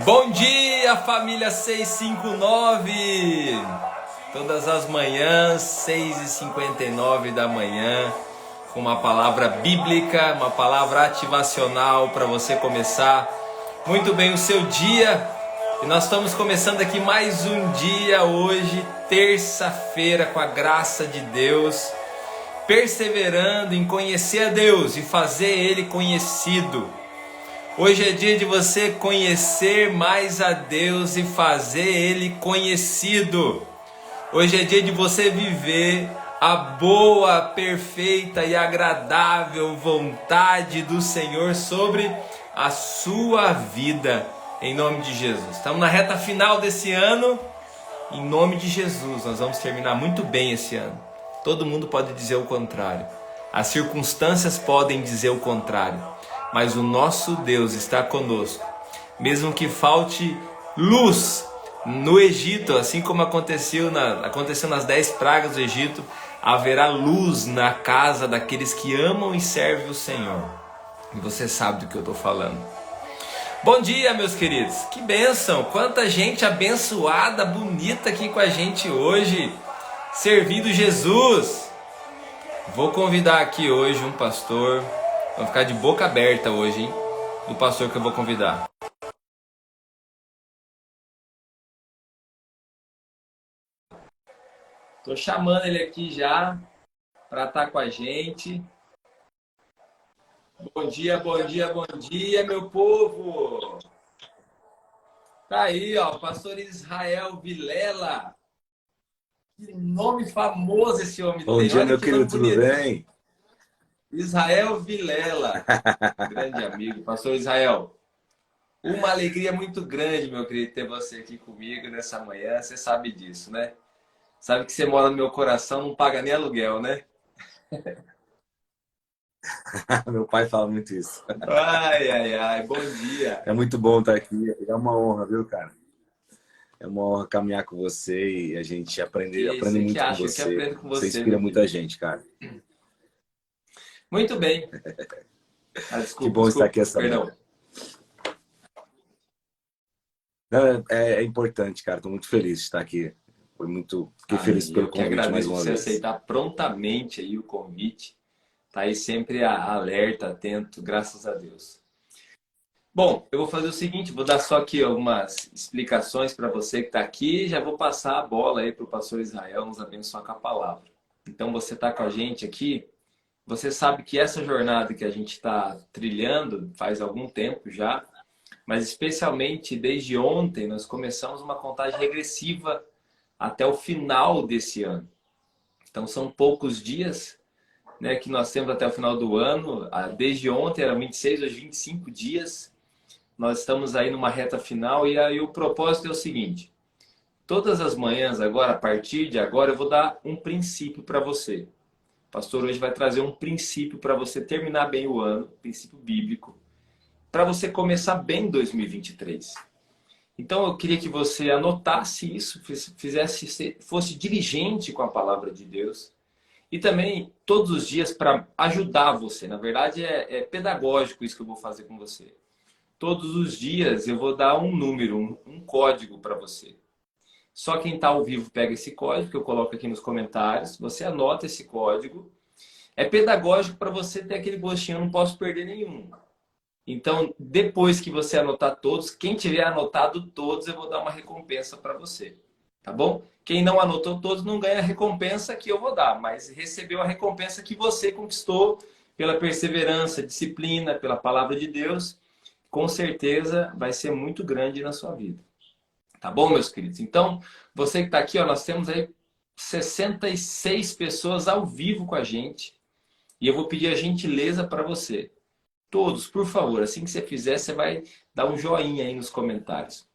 Bom dia, família 659! Todas as manhãs, 6h59 da manhã, com uma palavra bíblica, uma palavra ativacional para você começar muito bem o seu dia. E nós estamos começando aqui mais um dia hoje, terça-feira, com a graça de Deus, perseverando em conhecer a Deus e fazer Ele conhecido. Hoje é dia de você conhecer mais a Deus e fazer Ele conhecido. Hoje é dia de você viver a boa, perfeita e agradável vontade do Senhor sobre a sua vida, em nome de Jesus. Estamos na reta final desse ano, em nome de Jesus. Nós vamos terminar muito bem esse ano. Todo mundo pode dizer o contrário. As circunstâncias podem dizer o contrário. Mas o nosso Deus está conosco. Mesmo que falte luz no Egito, assim como aconteceu nas 10 pragas do Egito, haverá luz na casa daqueles que amam e servem o Senhor. E você sabe do que eu estou falando. Bom dia, meus queridos. Que bênção! Quanta gente abençoada, bonita aqui com a gente hoje, servindo Jesus. Vou convidar aqui hoje um pastor. Vou ficar de boca aberta hoje, hein? Do pastor que eu vou convidar. Tô chamando ele aqui já para estar com a gente. Bom dia, bom dia, bom dia, meu povo! Tá aí, ó, o pastor Israel Vilela. Que nome famoso esse homem tem. Bom dia, meu querido, tudo bem? Israel Vilela, grande amigo, pastor Israel. Uma alegria muito grande, meu querido, ter você aqui comigo nessa manhã. Você sabe disso, né? Sabe que você mora no meu coração, não paga nem aluguel, né? Meu pai fala muito isso. Ai, ai, ai, bom dia. É muito bom estar aqui, é uma honra, viu, cara? É uma honra caminhar com você e a gente aprende Você que muito com acha que você. aprendo com Você você, inspira meu muita querido. gente, cara. Muito bem. Que bom estar aqui essa perdão. manhã. Não, é importante, cara. Estou muito feliz de estar aqui. Fiquei feliz pelo Eu que convite mais agradeço uma você vez. aceitar prontamente aí o convite. Tá aí sempre alerta, atento, graças a Deus. Bom, eu vou fazer o seguinte, vou dar só aqui algumas explicações para você que está aqui e já vou passar a bola aí para o pastor Israel nos abençoar com a palavra. Então você está com a gente aqui, você sabe que essa jornada que a gente está trilhando faz algum tempo já, mas especialmente desde ontem nós começamos uma contagem regressiva até o final desse ano. Então são poucos dias, né, que nós temos até o final do ano. Desde ontem eram 26, hoje 25 dias. Nós estamos aí numa reta final e aí o propósito é o seguinte. Todas as manhãs agora, a partir de agora, eu vou dar um princípio para você. O pastor hoje vai trazer um princípio para você terminar bem o ano, princípio bíblico, para você começar bem 2023. Então eu queria que você anotasse isso, fosse diligente com a palavra de Deus e também todos os dias para ajudar você. Na verdade é pedagógico isso que eu vou fazer com você. Todos os dias eu vou dar um número, um código para você. Só quem está ao vivo pega esse código que eu coloco aqui nos comentários. Você anota esse código. É pedagógico para você ter aquele gostinho, eu não posso perder nenhum. Então, depois que você anotar todos, quem tiver anotado todos, eu vou dar uma recompensa para você. Tá bom? Quem não anotou todos não ganha a recompensa que eu vou dar, mas recebeu a recompensa que você conquistou pela perseverança, disciplina, pela palavra de Deus. Com certeza vai ser muito grande na sua vida. Tá bom, meus queridos? Então, você que está aqui, ó, nós temos aí 66 pessoas ao vivo com a gente. E eu vou pedir a gentileza para você. Todos, por favor, assim que você fizer, você vai dar um joinha aí nos comentários.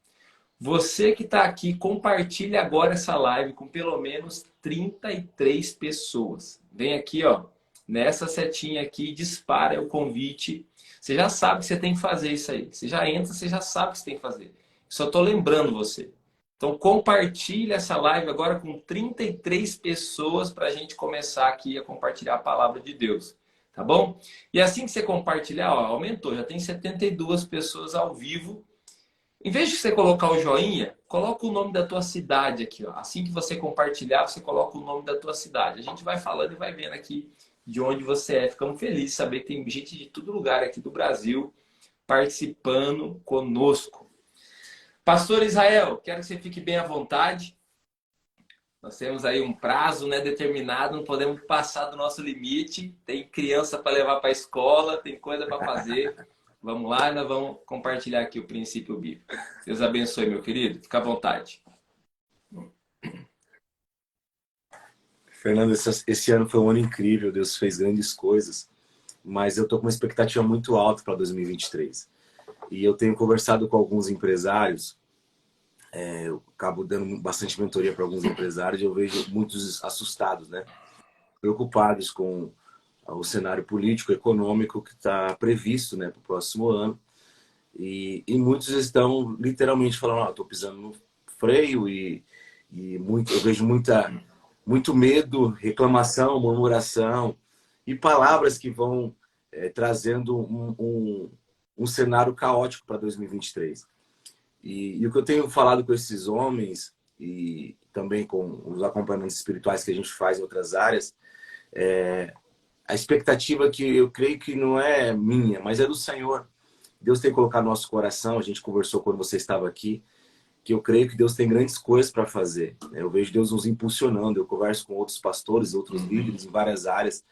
Você que está aqui, compartilhe agora essa live com pelo menos 33 pessoas. Vem aqui, ó, nessa setinha aqui, dispara o convite. Você já sabe que você tem que fazer isso aí. Você já entra, você já sabe que você tem que fazer. Só estou lembrando você. Então compartilhe essa live agora com 33 pessoas para a gente começar aqui a compartilhar a palavra de Deus. Tá bom? E assim que você compartilhar, ó, aumentou. Já tem 72 pessoas ao vivo. Em vez de você colocar o joinha, coloca o nome da tua cidade aqui, ó. Assim que você compartilhar, você coloca o nome da tua cidade. A gente vai falando e vai vendo aqui de onde você é. Ficamos felizes de saber que tem gente de todo lugar aqui do Brasil participando conosco. Pastor Israel, quero que você fique bem à vontade. Nós temos aí um prazo, né, determinado, não podemos passar do nosso limite. Tem criança para levar para a escola, tem coisa para fazer. Vamos lá, nós vamos compartilhar aqui o princípio bíblico. Deus abençoe, meu querido. Fica à vontade. Fernando, esse ano foi um ano incrível, Deus fez grandes coisas, mas eu tô com uma expectativa muito alta para 2023. E eu tenho conversado com alguns empresários, eu acabo dando bastante mentoria para alguns empresários e eu vejo muitos assustados, né? Preocupados com o cenário político, econômico que está previsto, né, para o próximo ano. E muitos estão literalmente falando, estou pisando no freio eu vejo muito medo, reclamação, murmuração e palavras que vão trazendo um cenário caótico para 2023. E o que eu tenho falado com esses homens e também com os acompanhamentos espirituais que a gente faz em outras áreas, a expectativa que eu creio que não é minha, mas é do Senhor. Deus tem colocado no nosso coração, a gente conversou quando você estava aqui, que eu creio que Deus tem grandes coisas para fazer. Eu vejo Deus nos impulsionando, eu converso com outros pastores, outros líderes em várias áreas,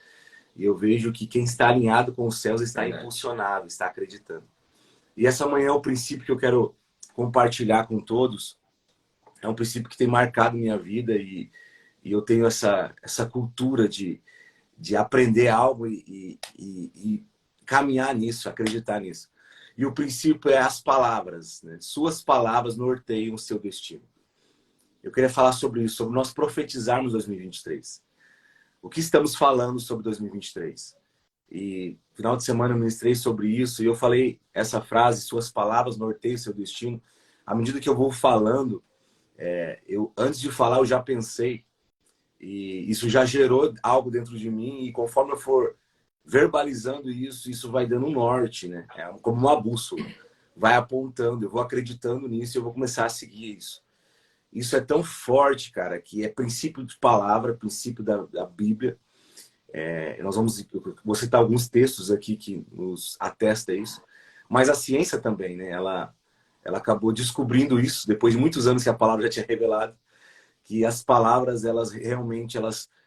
e eu vejo que quem está alinhado com os céus está impulsionado, está acreditando. E essa manhã o princípio que eu quero compartilhar com todos é um princípio que tem marcado minha vida e eu tenho essa cultura de aprender algo e caminhar nisso, acreditar nisso. E o princípio é as palavras, né? Suas palavras norteiam o seu destino. Eu queria falar sobre isso, sobre nós profetizarmos 2023. O que estamos falando sobre 2023? E no final de semana eu ministrei sobre isso e eu falei essa frase, suas palavras norteiam o seu destino. À medida que eu vou falando, antes de falar eu já pensei e isso já gerou algo dentro de mim e conforme eu for verbalizando isso, isso vai dando um norte, né? É como uma bússola. Vai apontando, eu vou acreditando nisso e eu vou começar a seguir isso. Isso é tão forte, cara, que é princípio de palavra, princípio da Bíblia. Vou citar alguns textos aqui que nos atesta isso. Mas a ciência também, né? Ela acabou descobrindo isso, depois de muitos anos que a palavra já tinha revelado, que as palavras, elas realmente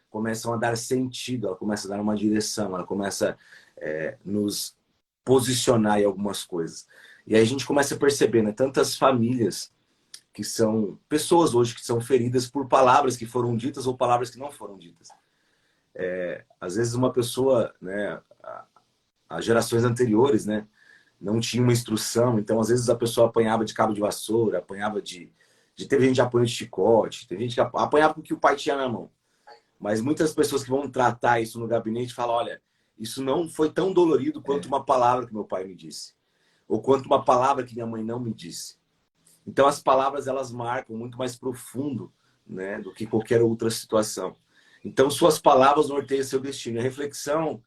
começam a dar sentido, ela começa a dar uma direção, ela começa a nos posicionar em algumas coisas. E aí a gente começa a perceber, né? Tantas famílias que são pessoas hoje que são feridas por palavras que foram ditas ou palavras que não foram ditas. Às vezes uma pessoa, né? As gerações anteriores, né? Não tinha uma instrução, então às vezes a pessoa apanhava de cabo de vassoura, apanhava teve gente que apanhou de chicote, teve gente que apanhava com o que o pai tinha na mão. Mas muitas pessoas que vão tratar isso no gabinete falam, olha, isso não foi tão dolorido quanto uma palavra que meu pai me disse. Ou quanto uma palavra que minha mãe não me disse. Então as palavras, elas marcam muito mais profundo, né, do que qualquer outra situação. Então suas palavras norteiam seu destino. A reflexão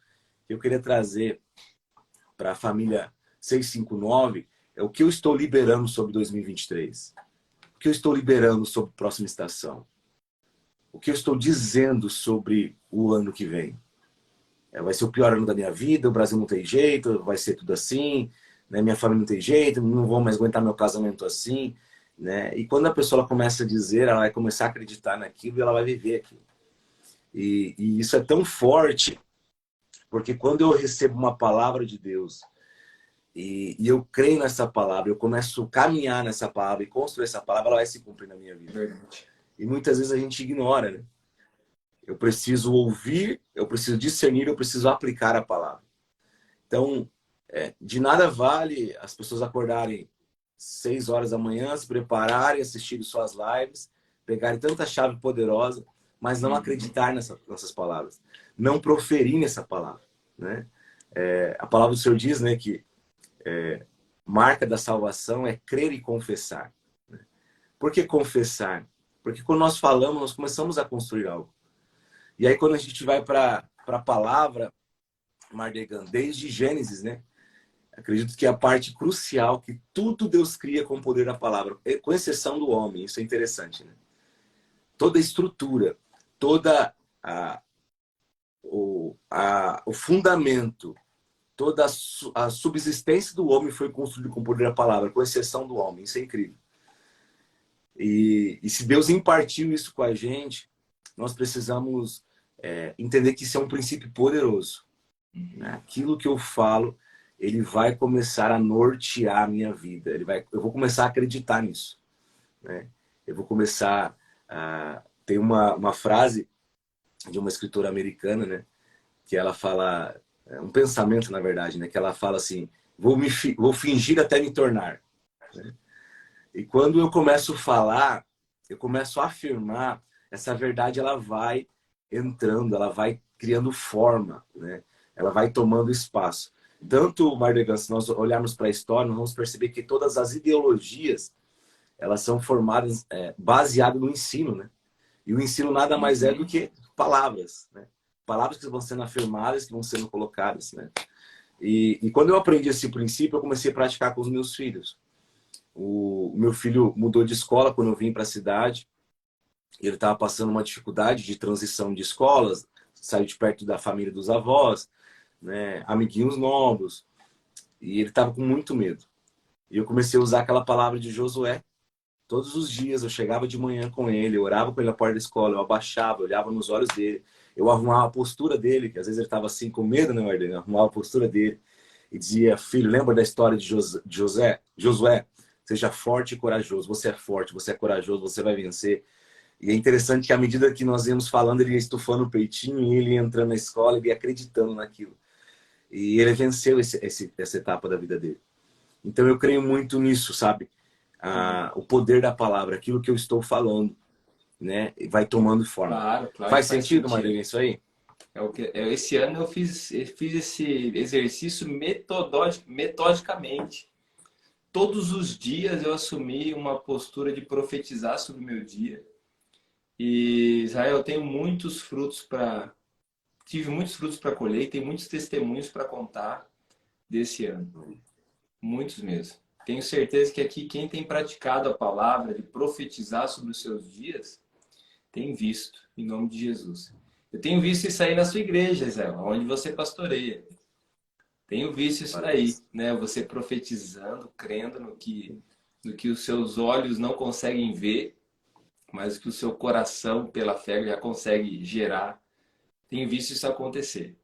que eu queria trazer para a família 659 é o que eu estou liberando sobre 2023. O que eu estou liberando sobre a próxima estação. O que eu estou dizendo sobre o ano que vem? Vai ser o pior ano da minha vida, o Brasil não tem jeito, vai ser tudo assim, né? Minha família não tem jeito, não vou mais aguentar meu casamento assim. Né? E quando a pessoa começa a dizer, ela vai começar a acreditar naquilo e ela vai viver aquilo. E isso é tão forte, porque quando eu recebo uma palavra de Deus e eu creio nessa palavra, eu começo a caminhar nessa palavra e construir essa palavra, ela vai se cumprir na minha vida. Verdade. E muitas vezes a gente ignora, né? Eu preciso ouvir, eu preciso discernir, eu preciso aplicar a palavra. Então, de nada vale as pessoas acordarem 6 horas da manhã, se prepararem, assistirem suas lives, pegarem tanta chave poderosa, mas não acreditar nessas palavras. Não proferir essa palavra, né? A palavra do Senhor diz, né, que marca da salvação é crer e confessar. Né? Por que confessar? Porque quando nós falamos, nós começamos a construir algo. E aí quando a gente vai para a palavra, Mardegan, desde Gênesis, né? Acredito que a parte crucial, que tudo Deus cria com o poder da palavra, com exceção do homem. Isso é interessante, né? Toda a estrutura, toda o fundamento, toda a subsistência do homem foi construída com o poder da palavra, com exceção do homem. Isso é incrível. E se Deus impartiu isso com a gente, nós precisamos entender que isso é um princípio poderoso. Aquilo que eu falo, ele vai começar a nortear a minha vida. Eu vou começar a acreditar nisso, né? Eu vou começar a... Tem uma frase de uma escritora americana, né? Que ela fala... um pensamento, na verdade, né? Que ela fala assim: vou fingir até me tornar, né? E quando eu começo a falar, eu começo a afirmar, essa verdade ela vai entrando, ela vai criando forma, né? Ela vai tomando espaço. Tanto, Mardegan, se nós olharmos para a história, nós vamos perceber que todas as ideologias, elas são formadas baseadas no ensino, né? E o ensino nada mais é do que palavras, né? Palavras que vão sendo afirmadas, que vão sendo colocadas, né? E quando eu aprendi esse princípio, eu comecei a praticar com os meus filhos. O meu filho mudou de escola quando eu vim para a cidade. Ele estava passando uma dificuldade de transição de escolas, saiu de perto da família dos avós, né, amiguinhos novos, e ele estava com muito medo. E eu comecei a usar aquela palavra de Josué. Todos os dias eu chegava de manhã com ele, eu orava com ele na porta da escola, eu abaixava, eu olhava nos olhos dele, eu arrumava a postura dele, que às vezes ele estava assim com medo, né, Marlene? Eu arrumava a postura dele e dizia: filho, lembra da história de Josué? Seja forte e corajoso. Você é forte, você é corajoso, você vai vencer. E é interessante que à medida que nós íamos falando, ele ia estufando o peitinho e ele ia entrando na escola, ele ia acreditando naquilo. E ele venceu essa etapa da vida dele. Então eu creio muito nisso, sabe? O poder da palavra, aquilo que eu estou falando, né? Vai tomando forma. Claro, Faz sentido, Marlene, isso aí? Esse ano eu fiz esse exercício metodicamente. Todos os dias eu assumi uma postura de profetizar sobre o meu dia. E, Israel, eu tenho muitos frutos para... Tive muitos frutos para colher e tenho muitos testemunhos para contar desse ano. Muitos mesmo. Tenho certeza que aqui quem tem praticado a palavra de profetizar sobre os seus dias, tem visto, em nome de Jesus. Eu tenho visto isso aí na sua igreja, Israel, onde você pastoreia. Tenho visto isso daí, né? Você profetizando, crendo no que os seus olhos não conseguem ver, mas que o seu coração, pela fé, já consegue gerar. Tenho visto isso acontecer.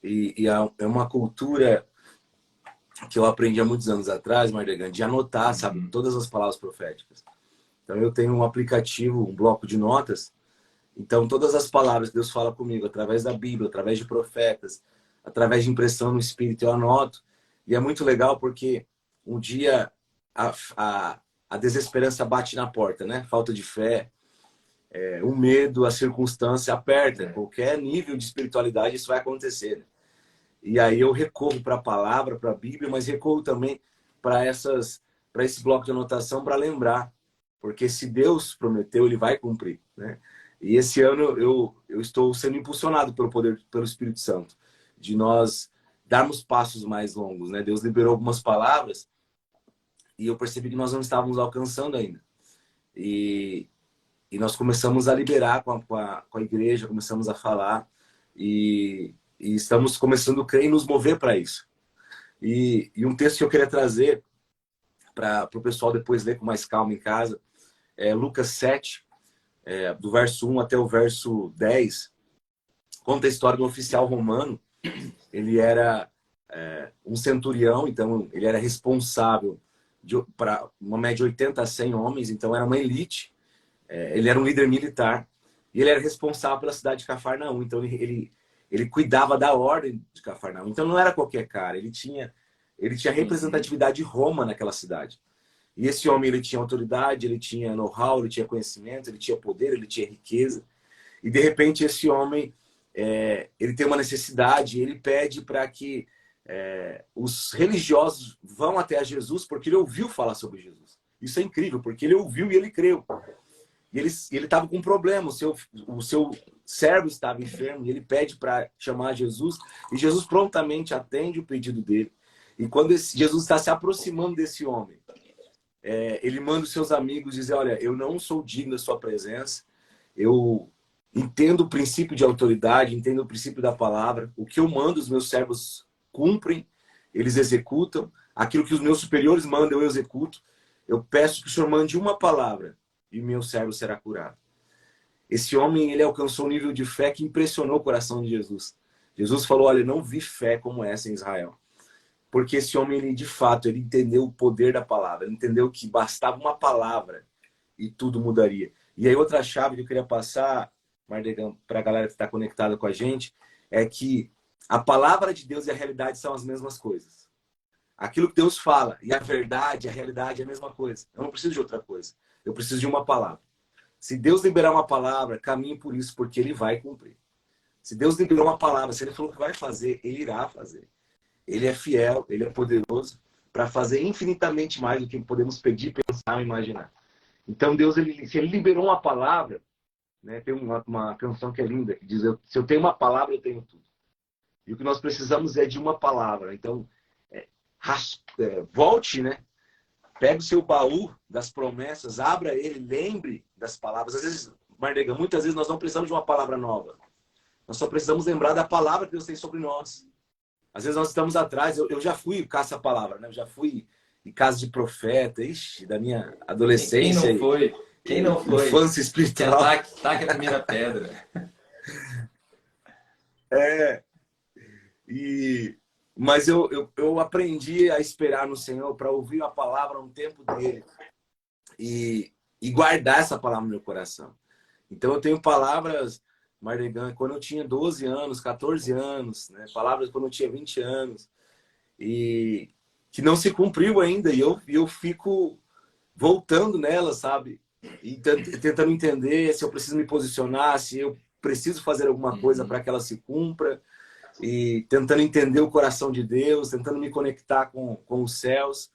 E é uma cultura que eu aprendi há muitos anos atrás, Mardegan, de anotar, sabe, todas as palavras proféticas. Então eu tenho um aplicativo, um bloco de notas. Então todas as palavras que Deus fala comigo, através da Bíblia, através de profetas, através de impressão no Espírito, eu anoto. E é muito legal porque um dia a desesperança bate na porta, né? Falta de fé, o medo, a circunstância aperta. Qualquer nível de espiritualidade isso vai acontecer, né? E aí eu recorro para a palavra, para a Bíblia, mas recorro também para esse bloco de anotação para lembrar. Porque se Deus prometeu, Ele vai cumprir, né? E esse ano eu estou sendo impulsionado pelo poder, pelo Espírito Santo, de nós darmos passos mais longos, né? Deus liberou algumas palavras e eu percebi que nós não estávamos alcançando ainda. E nós começamos a liberar com a igreja, começamos a falar e estamos começando a crer e nos mover para isso. E um texto que eu queria trazer para o pessoal depois ler com mais calma em casa é Lucas 7, do verso 1 até o verso 10. Conta a história do oficial romano. Ele era um centurião, então ele era responsável para uma média de 80 a 100 homens, então era uma elite. Ele era um líder militar e ele era responsável pela cidade de Cafarnaum, então ele cuidava da ordem de Cafarnaum. Então não era qualquer cara, ele tinha representatividade de Roma naquela cidade. E esse homem, ele tinha autoridade, ele tinha know-how, ele tinha conhecimento, ele tinha poder, ele tinha riqueza. E de repente esse homem, ele tem uma necessidade, ele pede para que os religiosos vão até a Jesus, porque ele ouviu falar sobre Jesus. Isso é incrível, porque ele ouviu e ele creu. E ele estava com um problema, o seu servo estava enfermo, e ele pede para chamar Jesus, e Jesus prontamente atende o pedido dele. E quando Jesus está se aproximando desse homem, ele manda os seus amigos dizer, olha, eu não sou digno da sua presença, eu entendo o princípio de autoridade, entendo o princípio da palavra, o que eu mando, os meus servos cumprem, eles executam, aquilo que os meus superiores mandam, eu executo. Eu peço que o Senhor mande uma palavra e o meu servo será curado. Esse homem, ele alcançou um nível de fé que impressionou o coração de Jesus. Jesus falou, olha, não vi fé como essa em Israel. Porque esse homem, ele, de fato, ele entendeu o poder da palavra. Ele entendeu que bastava uma palavra e tudo mudaria. E aí outra chave que eu queria passar, Mardegan, para a galera que está conectada com a gente, é que a palavra de Deus e a realidade são as mesmas coisas. Aquilo que Deus fala e a verdade, a realidade é a mesma coisa. Eu não preciso de outra coisa. Eu preciso de uma palavra. Se Deus liberar uma palavra, caminhe por isso, porque Ele vai cumprir. Se Deus liberou uma palavra, se Ele falou que vai fazer, Ele irá fazer. Ele é fiel, Ele é poderoso para fazer infinitamente mais do que podemos pedir, pensar e imaginar. Então Deus, se Ele liberou uma palavra, né, tem uma canção que é linda, que diz, se eu tenho uma palavra, eu tenho tudo. E o que nós precisamos é de uma palavra. Então, volte, né? Pega o seu baú das promessas, abra ele, lembre das palavras. Às vezes, Mardegan, muitas vezes nós não precisamos de uma palavra nova. Nós só precisamos lembrar da palavra que Deus tem sobre nós. Às vezes nós estamos atrás, eu já fui caça-palavra, né? Eu já fui em casa de profeta, ixi, da minha adolescência. Quem não foi? Quem não foi? Infância espiritual. Taque a primeira pedra. Mas eu aprendi a esperar no Senhor para ouvir a palavra no tempo dele e guardar essa palavra no meu coração. Então eu tenho palavras, Mardegan, quando eu tinha 12 anos, 14 anos, né? Palavras quando eu tinha 20 anos, e que não se cumpriu ainda, e eu fico voltando nela, sabe? E tentando entender se eu preciso me posicionar, se eu preciso fazer alguma coisa para que ela se cumpra, e tentando entender o coração de Deus, tentando me conectar com os céus.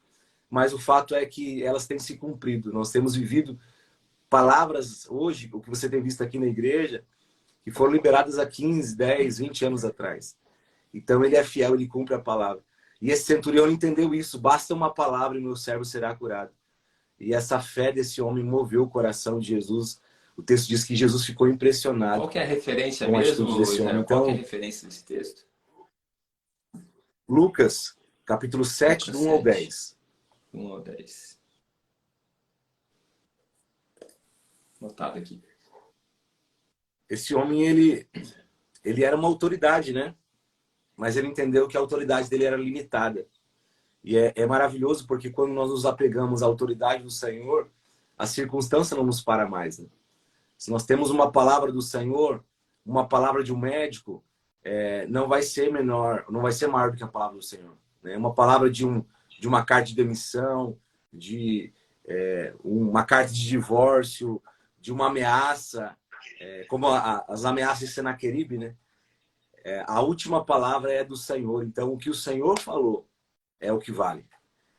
Mas o fato é que elas têm se cumprido. Nós temos vivido palavras hoje, o que você tem visto aqui na igreja, que foram liberadas há 15, 10, 20 anos atrás. Então ele é fiel, ele cumpre a palavra. E esse centurião entendeu isso. Basta uma palavra e meu servo será curado. E essa fé desse homem moveu o coração de Jesus. O texto diz que Jesus ficou impressionado. Qual que é a referência com a mesmo, atitude desse homem. Qual Então, que é a referência desse texto? Lucas, capítulo 7, Lucas do 1 ao 10. 1 ao 10. Notado aqui. Esse homem, ele era uma autoridade, né? Mas ele entendeu que a autoridade dele era limitada. E é maravilhoso porque quando nós nos apegamos à autoridade do Senhor, a circunstância não nos para mais, né? Se nós temos uma palavra do Senhor, uma palavra de um médico, não vai ser menor, não vai ser maior do que a palavra do Senhor, né? Uma palavra de uma carta de demissão, de uma carta de divórcio, de uma ameaça, como as ameaças de Senaqueribe, né? A última palavra é do Senhor. Então, o que o Senhor falou é o que vale.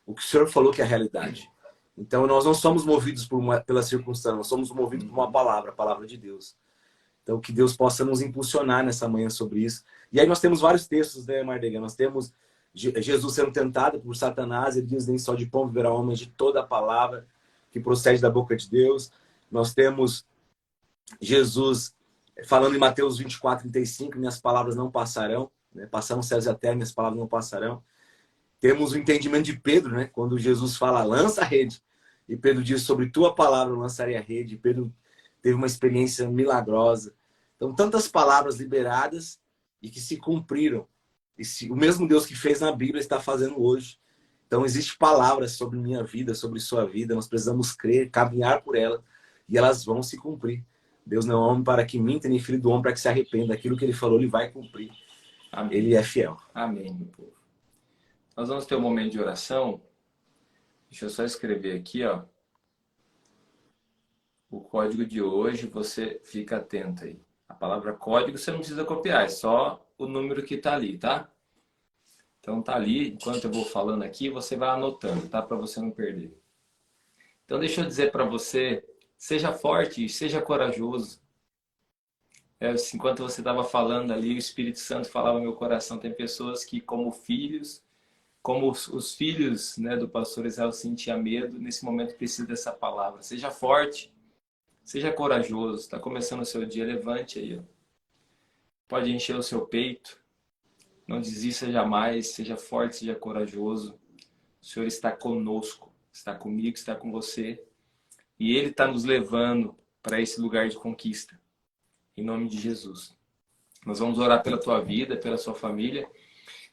O que o Senhor falou que é a realidade. Então, nós não somos movidos pela circunstância, nós somos movidos por uma palavra, a palavra de Deus. Então, que Deus possa nos impulsionar nessa manhã sobre isso. E aí nós temos vários textos, né, Mardegan? Nós temos Jesus sendo tentado por Satanás, ele diz, nem só de pão viverá homem, de toda a palavra que procede da boca de Deus. Nós temos Jesus falando em Mateus 24:35, minhas palavras não passarão, né? Passarão os céus e a terra, minhas palavras não passarão. Temos o entendimento de Pedro, né? Quando Jesus fala, lança a rede. E Pedro diz, sobre tua palavra eu lançarei a rede. E Pedro teve uma experiência milagrosa. Então, tantas palavras liberadas e que se cumpriram. E o mesmo Deus que fez na Bíblia está fazendo hoje. Então, existem palavras sobre minha vida, sobre sua vida. Nós precisamos crer, caminhar por elas. E elas vão se cumprir. Deus não é homem para que minta, nem filho do homem para que se arrependa. Aquilo que ele falou, ele vai cumprir. Amém. Ele é fiel. Amém, meu povo. Nós vamos ter um momento de oração. Deixa eu só escrever aqui, ó. O código de hoje, você fica atento aí. A palavra código você não precisa copiar, é só o número que tá ali, tá? Então tá ali, enquanto eu vou falando aqui, você vai anotando, tá? Para você não perder. Então deixa eu dizer para você, Seja forte, seja corajoso. Enquanto você estava falando ali, o Espírito Santo falava no meu coração. Tem pessoas que, como filhos, como os filhos, né, do pastor Israel sentiam medo, nesse momento precisa dessa palavra. Seja forte, seja corajoso. Está começando o seu dia, levante aí. Ó. Pode encher o seu peito. Não desista jamais. Seja forte, seja corajoso. O Senhor está conosco, está comigo, está com você. E Ele está nos levando para esse lugar de conquista. Em nome de Jesus. Nós vamos orar pela tua vida, pela sua família.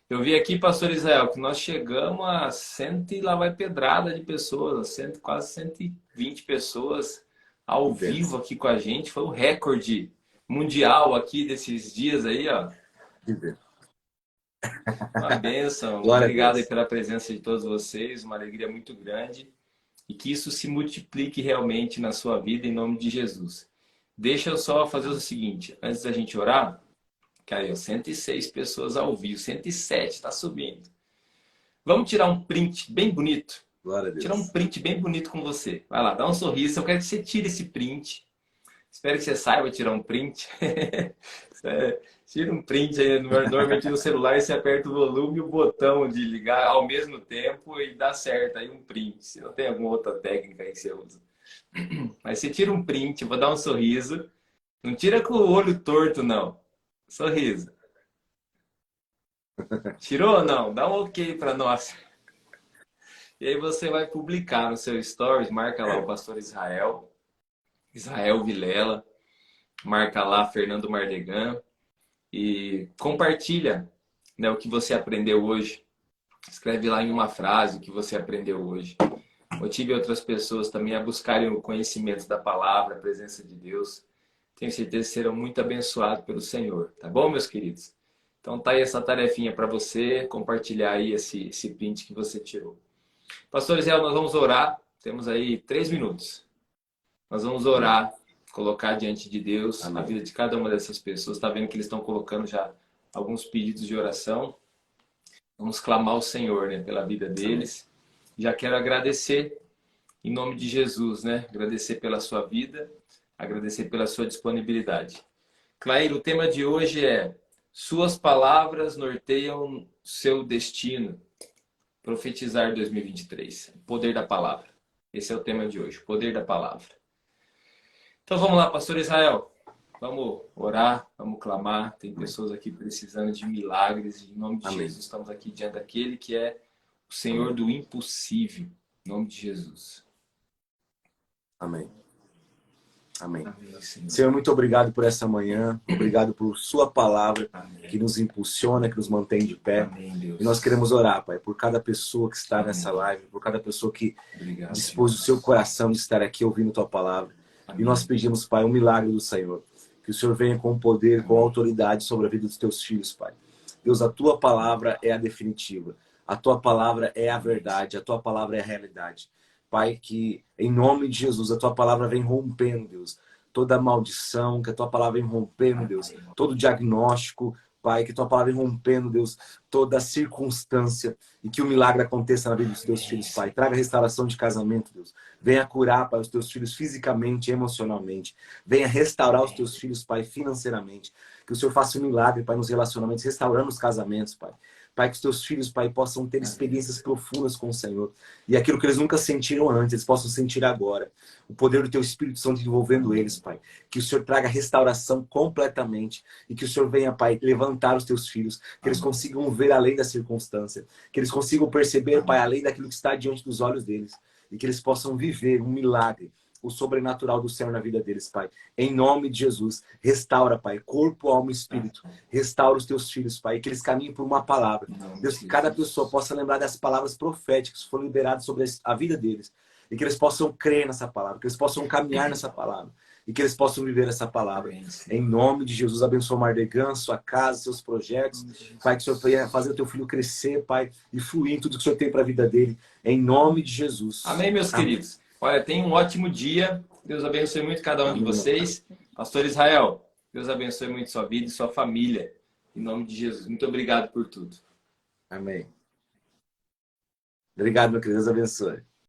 Eu vi aqui, pastor Israel, que nós chegamos a 100 e lá vai pedrada de pessoas, quase 120 pessoas ao vivo aqui com a gente. Foi um recorde mundial aqui desses dias aí, ó. Uma bênção. Obrigado aí pela presença de todos vocês, uma alegria muito grande. E que isso se multiplique realmente na sua vida, em nome de Jesus. Deixa eu só fazer o seguinte, antes da gente orar, cara, 106 pessoas ao vivo, 107, está subindo. Vamos tirar um print bem bonito. Glória a Deus. Tirar um print bem bonito com você. Vai lá, dá um sorriso. Eu quero que você tire esse print. Espero que você saiba tirar um print. Tira um print aí. Normalmente no celular você aperta o volume e o botão de ligar ao mesmo tempo e dá certo aí um print. Se não tem alguma outra técnica aí que você usa. Mas você tira um print, vou dar um sorriso. Não tira com o olho torto, não. Sorriso. Tirou ou não? Dá um ok para nós. E aí você vai publicar no seu stories, marca lá o pastor Israel, Israel Vilela, marca lá Fernando Mardegan e compartilha, né, o que você aprendeu hoje. Escreve lá em uma frase o que você aprendeu hoje. Motive outras pessoas também a buscarem o conhecimento da palavra, a presença de Deus. Tenho certeza que serão muito abençoados pelo Senhor. Tá bom, meus queridos? Então tá aí essa tarefinha para você compartilhar aí esse print que você tirou. Pastor Israel, nós vamos orar. Temos aí 3 minutos. Nós vamos orar, colocar diante de Deus a vida de cada uma dessas pessoas. Está vendo que eles estão colocando já alguns pedidos de oração. Vamos clamar ao Senhor, né, pela vida deles. Já quero agradecer em nome de Jesus, né? Agradecer pela sua vida, agradecer pela sua disponibilidade. Clair, o tema de hoje é: suas palavras norteiam seu destino. Profetizar 2023. O poder da palavra. Esse é o tema de hoje, o poder da palavra. Então vamos lá, pastor Israel. Vamos orar, vamos clamar. Tem pessoas aqui precisando de milagres. Em nome de Jesus, estamos aqui diante daquele que é o Senhor do impossível. Em nome de Jesus. Amém. Amém. Amém, Senhor, muito obrigado por essa manhã. Obrigado por sua palavra. Amém. Que nos impulsiona, que nos mantém de pé. Amém, Deus. E nós queremos orar, Pai, por cada pessoa que está nessa live, por cada pessoa que dispôs o seu coração de estar aqui ouvindo tua palavra. Amém. E nós pedimos, Pai, um milagre do Senhor. Que o Senhor venha com poder, com autoridade sobre a vida dos teus filhos, Pai. Deus, a tua palavra é a definitiva. A tua palavra é a verdade. A tua palavra é a realidade. Pai, que em nome de Jesus a tua palavra vem rompendo, Deus, toda maldição, que a tua palavra vem rompendo, Deus, todo diagnóstico, Pai, que a tua palavra vem rompendo, Deus, toda circunstância e que o milagre aconteça na vida dos teus filhos, Pai. Traga restauração de casamento, Deus. Venha curar, Pai, os teus filhos fisicamente e emocionalmente. Venha restaurar os teus filhos, Pai, financeiramente. Que o Senhor faça um milagre, Pai, nos relacionamentos, restaurando os casamentos, Pai. Pai, que os teus filhos, Pai, possam ter experiências profundas com o Senhor. E aquilo que eles nunca sentiram antes, eles possam sentir agora. O poder do teu Espírito Santo envolvendo eles, Pai. Que o Senhor traga restauração completamente. E que o Senhor venha, Pai, levantar os teus filhos. Que eles consigam ver além da circunstância. Que eles consigam perceber, Pai, além daquilo que está diante dos olhos deles. E que eles possam viver um milagre, o sobrenatural do Senhor na vida deles, Pai. Em nome de Jesus, restaura, Pai, corpo, alma e espírito. Restaura os teus filhos, Pai, que eles caminhem por uma palavra. Deus, que cada pessoa possa lembrar das palavras proféticas que foram liberadas sobre a vida deles. E que eles possam crer nessa palavra, que eles possam caminhar nessa palavra. E que eles possam viver essa palavra. Em nome de Jesus, abençoa o Mardegan, sua casa, seus projetos. Pai, que o Senhor venha fazer o teu filho crescer, Pai, e fluir em tudo que o Senhor tem para a vida dele. Em nome de Jesus. Amém, meus queridos. Olha, tenha um ótimo dia. Deus abençoe muito cada um de vocês. Pastor Israel, Deus abençoe muito sua vida e sua família. Em nome de Jesus. Muito obrigado por tudo. Amém. Obrigado, meu querido. Deus abençoe.